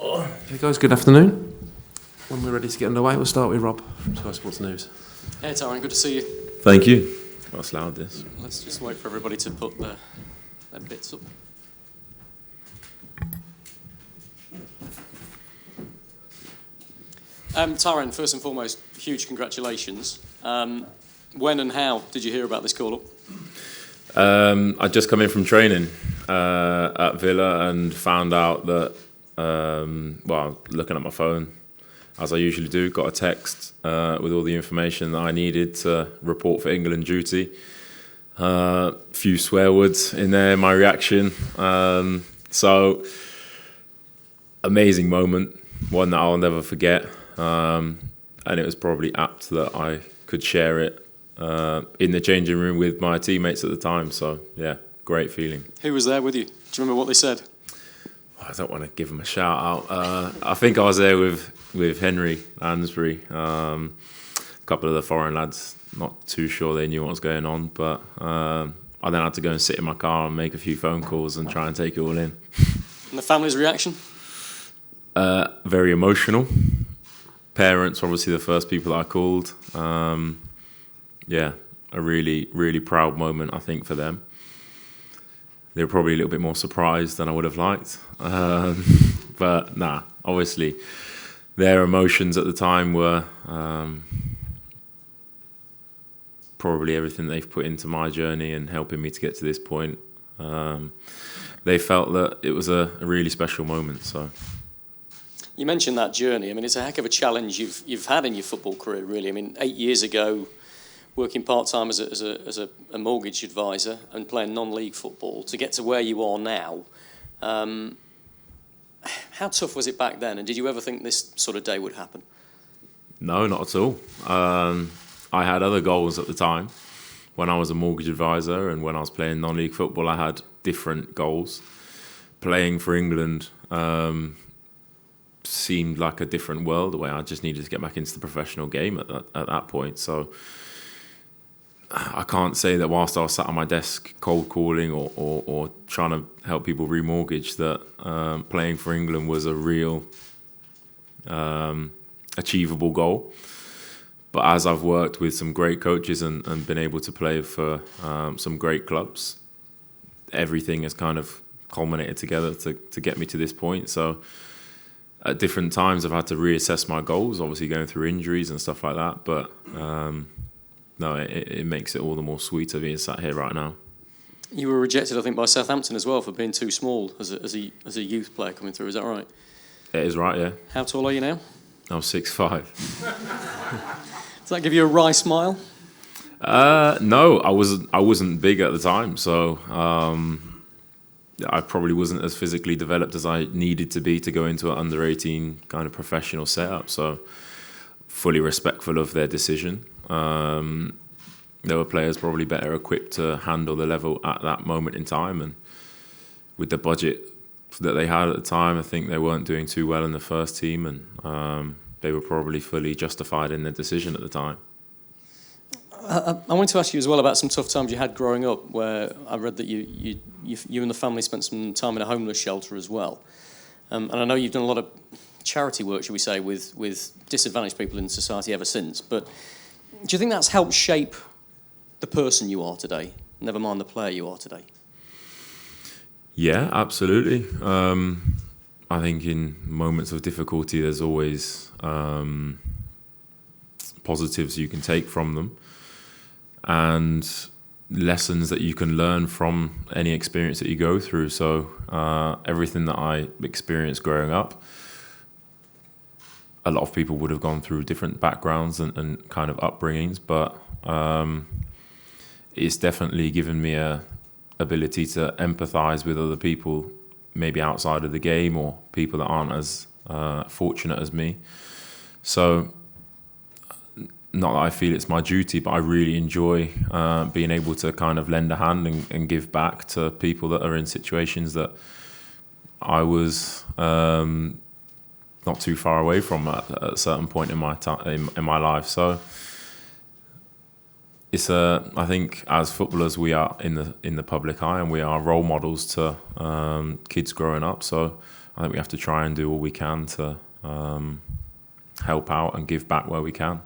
Okay guys, good afternoon. When we're ready to get underway, we'll start with Rob from Sky Sports News. Hey Tyrone, good to see you. Thank you. That's loud, this. Let's just wait for everybody to put their bits up. Tyrone, first and foremost, huge congratulations. When and how did you hear about this call-up? I'd just come in from training at Villa and found out that, looking at my phone, as I usually do, got a text with all the information that I needed to report for England duty. Few swear words in there, my reaction. So, amazing moment, one that I'll never forget. And it was probably apt that I could share it in the changing room with my teammates at the time. So, yeah, great feeling. Who was there with you? Do you remember what they said? I don't want to give them a shout out. I think I was there with Henry Lansbury, a couple of the foreign lads. Not too sure they knew what was going on, but I then had to go and sit in my car and make a few phone calls and try and take it all in. And the family's reaction? Very emotional. Parents, obviously the first people that I called. A really, really proud moment, I think, for them. They were probably a little bit more surprised than I would have liked. But obviously their emotions at the time were probably everything they've put into my journey and helping me to get to this point. They felt that it was a really special moment. So, you mentioned that journey. I mean, it's a heck of a challenge you've had in your football career, really. I mean, 8 years ago, working part-time as a mortgage advisor and playing non-league football, to get to where you are now, how tough was it back then? And did you ever think this sort of day would happen? No, not at all. I had other goals at the time. When I was a mortgage advisor and when I was playing non-league football, I had different goals. Playing for England seemed like a different world, where I just needed to get back into the professional game at that point. So I can't say that whilst I was sat on my desk cold calling or trying to help people remortgage that playing for England was a real achievable goal. But as I've worked with some great coaches and been able to play for some great clubs, everything has kind of culminated together to get me to this point. So at different times I've had to reassess my goals, obviously going through injuries and stuff like that. But it makes it all the more sweeter being sat here right now. You were rejected, I think, by Southampton as well for being too small as a youth player coming through. Is that right? It is right, yeah. How tall are you now? I'm 6'5". Does that give you a wry smile? No, I wasn't big at the time, so I probably wasn't as physically developed as I needed to be to go into an under-18 kind of professional setup. So fully respectful of their decision. There were players probably better equipped to handle the level at that moment in time, and with the budget that they had at the time, I think they weren't doing too well in the first team, and they were probably fully justified in their decision at the time. I wanted to ask you as well about some tough times you had growing up, where I read that you and the family spent some time in a homeless shelter as well. And I know you've done a lot of charity work, shall we say, with disadvantaged people in society ever since. But do you think that's helped shape the person you are today, never mind the player you are today? Yeah, absolutely. I think in moments of difficulty, there's always positives you can take from them and lessons that you can learn from any experience that you go through. So everything that I experienced growing up, a lot of people would have gone through different backgrounds and kind of upbringings, but it's definitely given me a ability to empathise with other people, maybe outside of the game, or people that aren't as fortunate as me. So not that I feel it's my duty, but I really enjoy being able to kind of lend a hand and give back to people that are in situations that I was not too far away from at a certain point in my life. So I think as footballers we are in the public eye, and we are role models to kids growing up. So I think we have to try and do all we can to help out and give back where we can.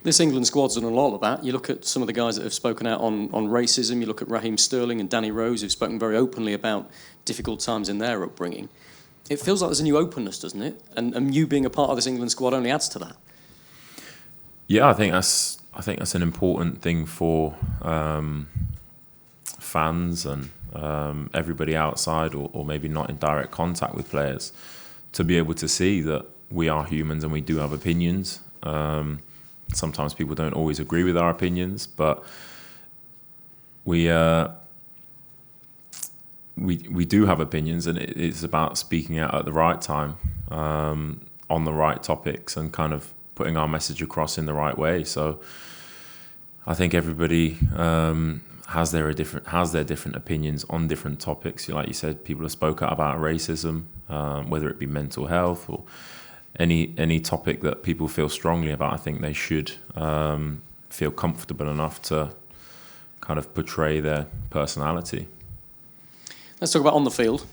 This England squad's done a lot of that. You look at some of the guys that have spoken out on racism. You look at Raheem Sterling and Danny Rose, who've spoken very openly about difficult times in their upbringing. It feels like there's a new openness, doesn't it? And you being a part of this England squad only adds to that. Yeah, I think that's an important thing for fans and everybody outside, or maybe not in direct contact with players, to be able to see that we are humans and we do have opinions. Sometimes people don't always agree with our opinions, but we do have opinions, and it's about speaking out at the right time, on the right topics, and kind of putting our message across in the right way. So I think everybody has their different opinions on different topics. Like you said, people have spoken out about racism, whether it be mental health or any topic that people feel strongly about. I think they should feel comfortable enough to kind of portray their personality. Let's talk about on the field.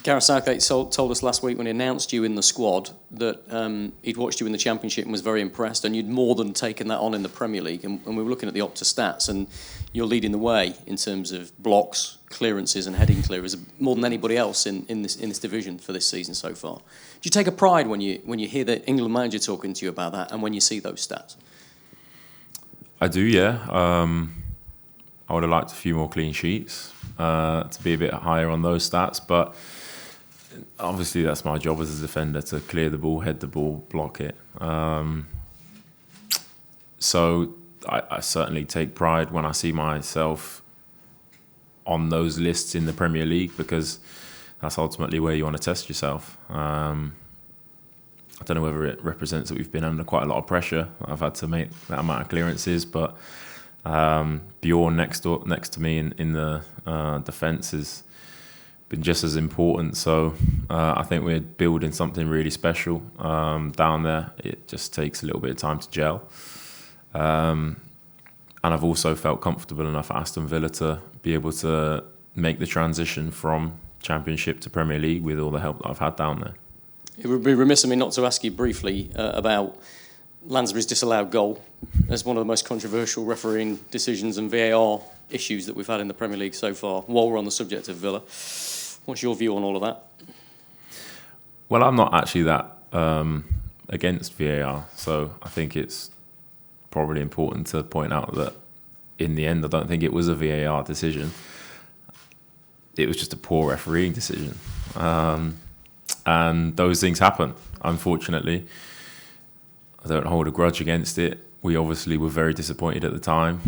Gareth Southgate told us last week when he announced you in the squad that he'd watched you in the Championship and was very impressed, and you'd more than taken that on in the Premier League. And we were looking at the Opta stats, and you're leading the way in terms of blocks, clearances, and heading clearers, more than anybody else in this division for this season so far. Do you take a pride when you hear the England manager talking to you about that, and when you see those stats? I do, yeah. I would have liked a few more clean sheets to be a bit higher on those stats, but obviously that's my job as a defender, to clear the ball, head the ball, block it. So I certainly take pride when I see myself on those lists in the Premier League, because that's ultimately where you want to test yourself. I don't know whether it represents that we've been under quite a lot of pressure. I've had to make that amount of clearances, but Bjorn next to me in the defence has been just as important. So I think we're building something really special down there. It just takes a little bit of time to gel. And I've also felt comfortable enough at Aston Villa to be able to make the transition from Championship to Premier League with all the help that I've had down there. It would be remiss of me not to ask you briefly about Lansbury's disallowed goal as one of the most controversial refereeing decisions and VAR issues that we've had in the Premier League so far, while we're on the subject of Villa. What's your view on all of that? Well, I'm not actually that against VAR, so I think it's probably important to point out that in the end, I don't think it was a VAR decision. It was just a poor refereeing decision. And those things happen, unfortunately. I don't hold a grudge against it. We obviously were very disappointed at the time.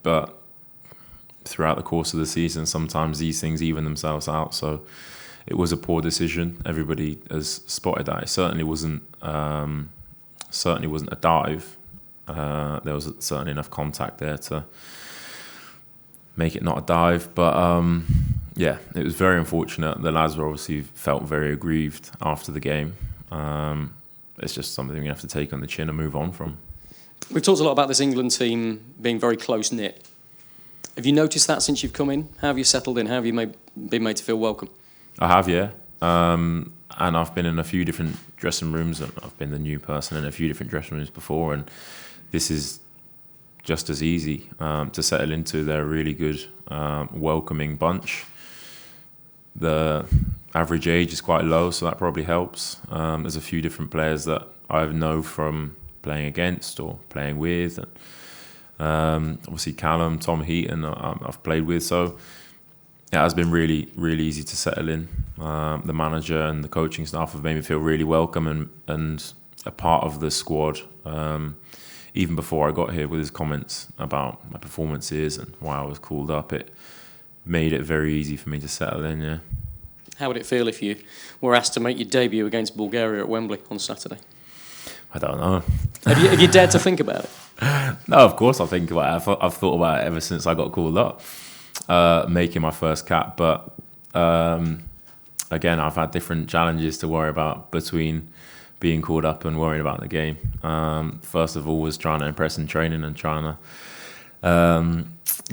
But throughout the course of the season, sometimes these things even themselves out. So it was a poor decision. Everybody has spotted that. It certainly wasn't a dive. There was certainly enough contact there to make it not a dive. But yeah, it was very unfortunate. The lads were obviously felt very aggrieved after the game. It's just something we have to take on the chin and move on from. We've talked a lot about this England team being very close-knit. Have you noticed that since you've come in? How have you settled in? How have you been made to feel welcome? I have, yeah. And I've been in a few different dressing rooms, and I've been the new person in a few different dressing rooms before, and this is just as easy to settle into. They're a really good, welcoming bunch. The average age is quite low, so that probably helps. There's a few different players that I know from playing against or playing with, and obviously Callum, Tom Heaton I've played with, so it has been really, really easy to settle in. The manager and the coaching staff have made me feel really welcome and a part of the squad. Even before I got here, with his comments about my performances and why I was called up, it made it very easy for me to settle in, yeah. How would it feel if you were asked to make your debut against Bulgaria at Wembley on Saturday? I don't know. Have you dared to think about it? No, of course I think about it. I've thought about it ever since I got called up, making my first cap. But again, I've had different challenges to worry about between being called up and worrying about the game. First of all was trying to impress in training and trying to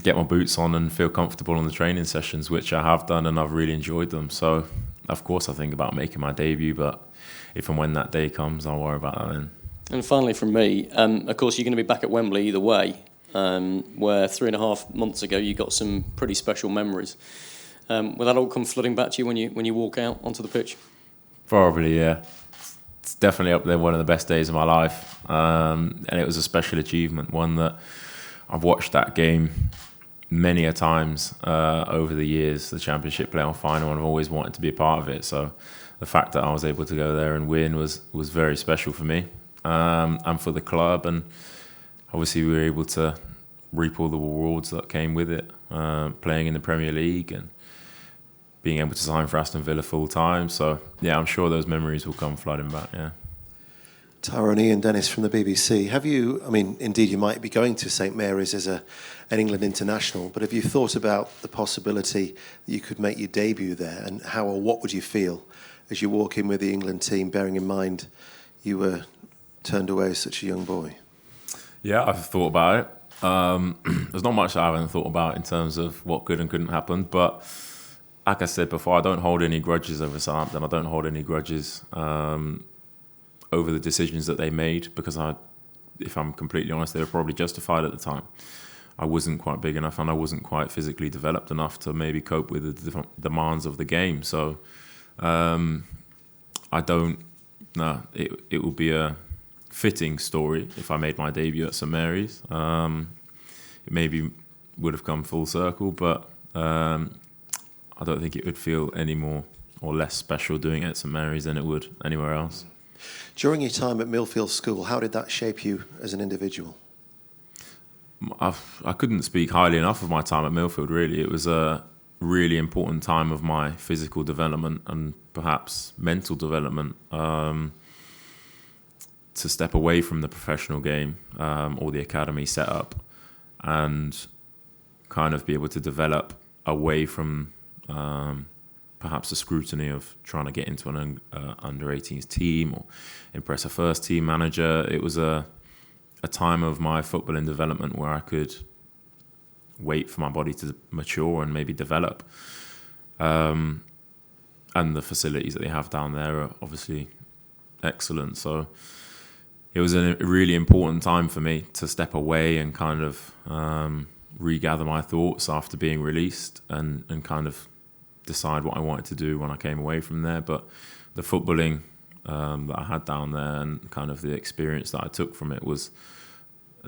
get my boots on and feel comfortable on the training sessions, which I have done, and I've really enjoyed them. So, of course, I think about making my debut, but if and when that day comes, I'll worry about that then. And finally from me, of course, you're going to be back at Wembley either way, where 3.5 months ago you got some pretty special memories. Will that all come flooding back to you when you walk out onto the pitch? Probably, yeah. It's definitely up there, one of the best days of my life. And it was a special achievement, one that I've watched that game many a times over the years, the Championship playoff final, and I've always wanted to be a part of it. So the fact that I was able to go there and win was very special for me and for the club. And obviously we were able to reap all the rewards that came with it, playing in the Premier League and being able to sign for Aston Villa full time. So yeah, I'm sure those memories will come flooding back, yeah. Tyrone and Dennis from the BBC. Have you, I mean, indeed you might be going to St Mary's as an England international, but have you thought about the possibility that you could make your debut there, and how or what would you feel as you walk in with the England team, bearing in mind you were turned away as such a young boy? Yeah, I've thought about it. There's not much I haven't thought about in terms of what could and couldn't happen, but like I said before, I don't hold any grudges over Southampton. I don't hold any grudges over the decisions that they made, because if I'm completely honest, they were probably justified at the time. I wasn't quite big enough and I wasn't quite physically developed enough to maybe cope with the different demands of the game. So I don't know. It would be a fitting story if I made my debut at St Mary's. It maybe would have come full circle, but I don't think it would feel any more or less special doing it at St Mary's than it would anywhere else. During your time at Millfield School, how did that shape you as an individual? I couldn't speak highly enough of my time at Millfield, really. It was a really important time of my physical development and perhaps mental development, to step away from the professional game or the academy setup and kind of be able to develop away from perhaps the scrutiny of trying to get into an under-18s team or impress a first-team manager. It was a time of my footballing development where I could wait for my body to mature and maybe develop. And the facilities that they have down there are obviously excellent. So it was a really important time for me to step away and kind of regather my thoughts after being released and kind of decide what I wanted to do when I came away from there. But the footballing that I had down there and kind of the experience that I took from it was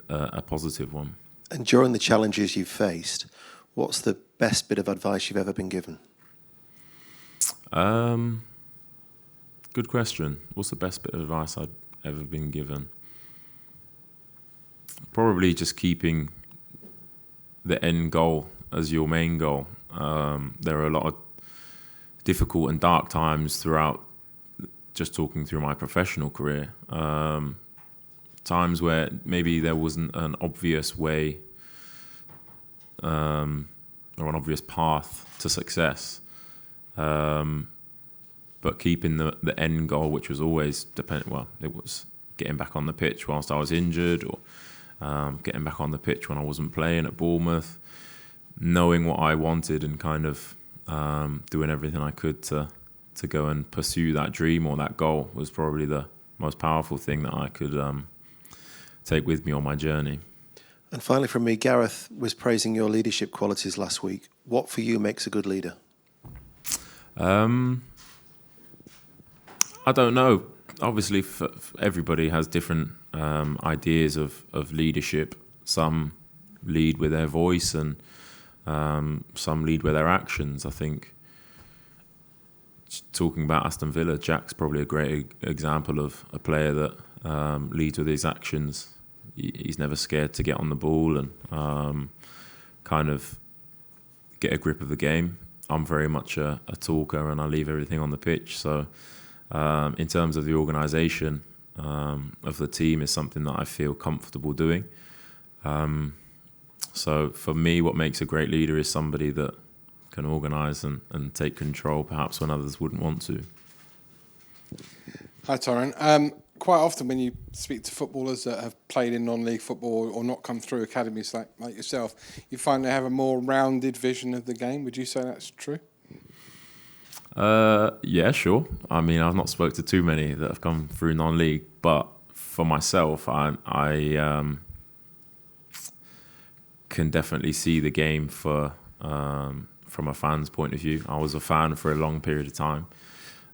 a positive one. And during the challenges you've faced, what's the best bit of advice you've ever been given? Good question. What's the best bit of advice I'd ever been given? Probably just keeping the end goal as your main goal. There are a lot of difficult and dark times throughout, just talking through my professional career. Times where maybe there wasn't an obvious way or an obvious path to success. But keeping the end goal, which was always it was getting back on the pitch whilst I was injured, or getting back on the pitch when I wasn't playing at Bournemouth, knowing what I wanted and kind of doing everything I could to go and pursue that dream or that goal was probably the most powerful thing that I could take with me on my journey. And finally from me, Gareth was praising your leadership qualities last week. What for you makes a good leader? I don't know. Obviously, everybody has different ideas of leadership. Some lead with their voice and some lead with their actions. I think, talking about Aston Villa, Jack's probably a great example of a player that leads with his actions. He's never scared to get on the ball and kind of get a grip of the game. I'm very much a talker and I leave everything on the pitch. So in terms of the organisation of the team is something that I feel comfortable doing. So for me, what makes a great leader is somebody that can organise and take control, perhaps when others wouldn't want to. Hi, Tyrone. Quite often when you speak to footballers that have played in non-league football or not come through academies like yourself, you find they have a more rounded vision of the game. Would you say that's true? Yeah, sure. I mean, I've not spoke to too many that have come through non-league, but for myself, I can definitely see the game from a fan's point of view. I was a fan for a long period of time,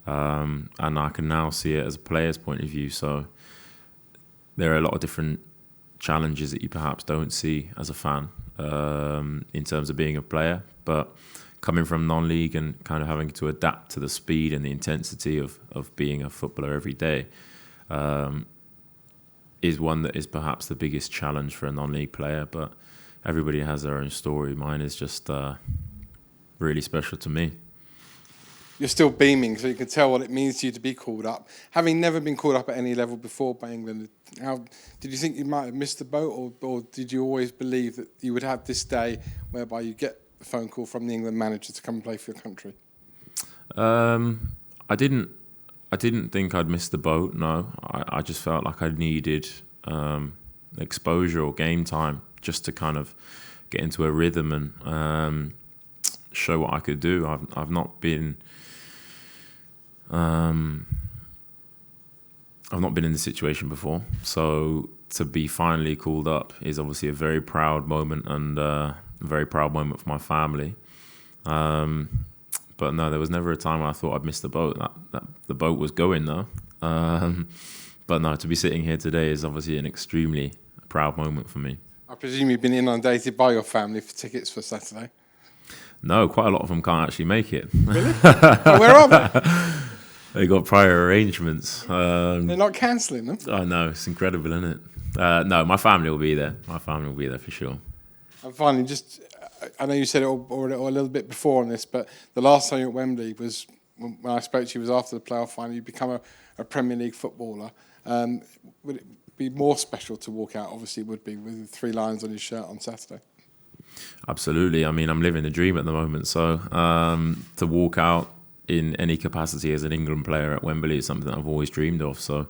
and I can now see it as a player's point of view. So there are a lot of different challenges that you perhaps don't see as a fan in terms of being a player, but coming from non-league and kind of having to adapt to the speed and the intensity of being a footballer every day is one that is perhaps the biggest challenge for a non-league player. But everybody has their own story. Mine is just really special to me. You're still beaming, so you can tell what it means to you to be called up. Having never been called up at any level before by England, how did you think you might have missed the boat, or did you always believe that you would have this day whereby you get a phone call from the England manager to come and play for your country? I didn't think I'd missed the boat. No, I just felt like I needed exposure or game time just to kind of get into a rhythm and show what I could do. I've not been in this situation before, so to be finally called up is obviously a very proud moment and a very proud moment for my family. But no, there was never a time when I thought I'd missed the boat. That the boat was going though. But no, to be sitting here today is obviously an extremely proud moment for me. I presume you've been inundated by your family for tickets for Saturday. No, quite a lot of them can't actually make it. Really? Oh, where are they? They got prior arrangements. They're not cancelling them? I know, it's incredible, isn't it? No, my family will be there. My family will be there for sure. And finally, I know you said it already a little bit before on this, but the last time you were at Wembley was, when I spoke to you, was after the playoff final. You become a Premier League footballer. Would it be more special to walk out? Obviously, it would be, with 3 lions on his shirt on Saturday. Absolutely. I mean, I'm living the dream at the moment. So to walk out in any capacity as an England player at Wembley is something that I've always dreamed of. So,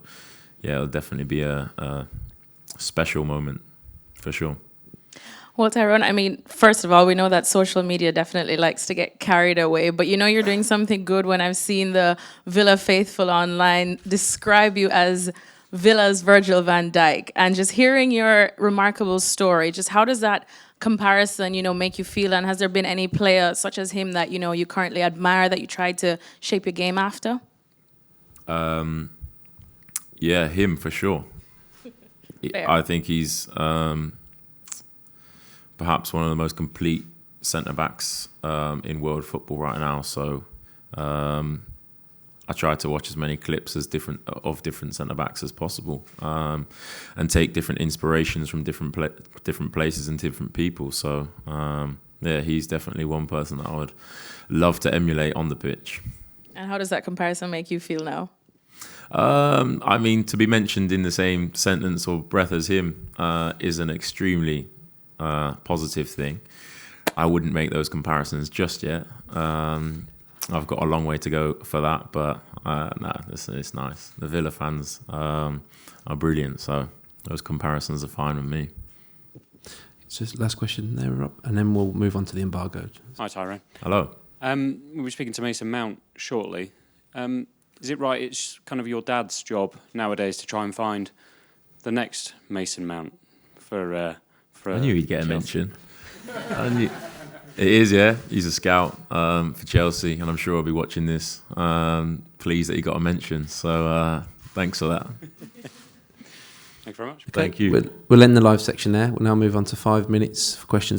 yeah, it'll definitely be a special moment for sure. Well, Tyrone, I mean, first of all, we know that social media definitely likes to get carried away, but you know you're doing something good when I've seen the Villa faithful online describe you as Villa's Virgil van Dijk. And just hearing your remarkable story, just how does that comparison, make you feel? And has there been any player such as him that, you currently admire, that you tried to shape your game after? Yeah, him for sure. Fair. I think he's perhaps one of the most complete centre-backs in world football right now. So I try to watch as many clips of different centre-backs as possible, and take different inspirations from different places and different people. So yeah, he's definitely one person that I would love to emulate on the pitch. And how does that comparison make you feel now? I mean, to be mentioned in the same sentence or breath as him is an extremely positive thing. I wouldn't make those comparisons just yet. I've got a long way to go for that, but it's nice. The Villa fans are brilliant, so those comparisons are fine with me. So last question there, Rob, and then we'll move on to the embargo. Hi, Tyrone. Hello. We were speaking to Mason Mount shortly. Is it right it's kind of your dad's job nowadays to try and find the next Mason Mount for I knew he'd get a mention. It is, yeah. He's a scout for Chelsea, and I'm sure he'll be watching this. Pleased that he got a mention. So thanks for that. Thanks very much. Thank you. We'll end the live section there. We'll now move on to 5 minutes for questions